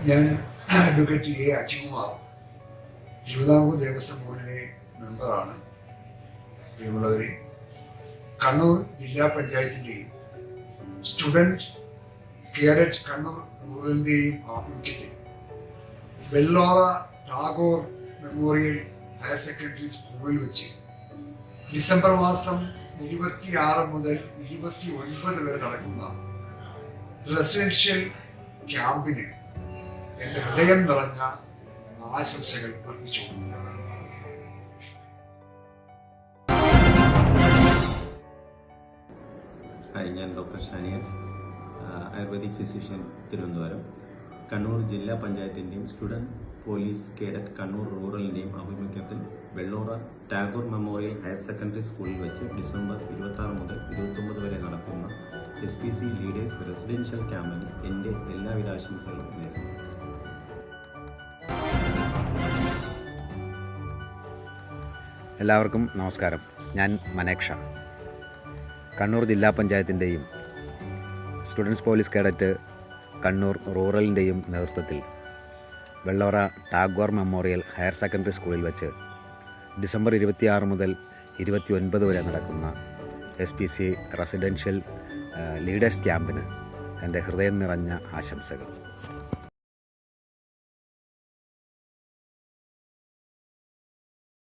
ഞാൻ advocate A Ajikumar, Thiruvithamkoor Devaswom ബോർഡിലെ മെമ്പറാണ്. പ്രിയമുള്ളവരെ, കണ്ണൂർ ജില്ലാ പഞ്ചായത്തിൻ്റെയും സ്റ്റുഡൻറ് കേഡറ്റ് കണ്ണൂർ റൂറലിൻ്റെയും ആഭിമുഖ്യത്തിൽ Vellora Tagore memorial higher secondary സ്കൂളിൽ വെച്ച് ഡിസംബർ മാസം 26 മുതൽ 29 വരെ നടക്കുന്ന റെസിഡൻഷ്യൽ ക്യാമ്പിന് എൻ്റെ ഹൃദയം നിറഞ്ഞ ആശംസകൾ അർപ്പിച്ചു. ഹായ്, ഞാൻ doctor Shaniyas, ayurvedic physician, Thiruvananthapuram. Kannur ജില്ലാ പഞ്ചായത്തിൻ്റെയും സ്റ്റുഡൻറ് പോലീസ് കേഡറ്റ് കണ്ണൂർ റൂറലിൻ്റെയും ആഭിമുഖ്യത്തിൽ Vellora Tagore memorial higher secondary സ്കൂളിൽ വെച്ച് ഡിസംബർ 26 മുതൽ 29 വരെ നടക്കുന്ന SPC ലീഡേഴ്സ് റെസിഡൻഷ്യൽ ക്യാമ്പിന് എൻ്റെ എല്ലാവിധ ആശംസകളും നേരുന്നു. എല്ലാവർക്കും നമസ്കാരം. ഞാൻ മനേക്ഷ. കണ്ണൂർ ജില്ലാ പഞ്ചായത്തിൻ്റെയും സ്റ്റുഡൻസ് പോലീസ് കേഡറ്റ് കണ്ണൂർ റൂറലിൻ്റെയും നേതൃത്വത്തിൽ Vellora Tagore memorial higher secondary സ്കൂളിൽ വെച്ച് ഡിസംബർ 26 മുതൽ 29 വരെ നടക്കുന്ന SPC റെസിഡൻഷ്യൽ ലീഡേഴ്സ് ക്യാമ്പിന് എൻ്റെ ഹൃദയം നിറഞ്ഞ ആശംസകൾ.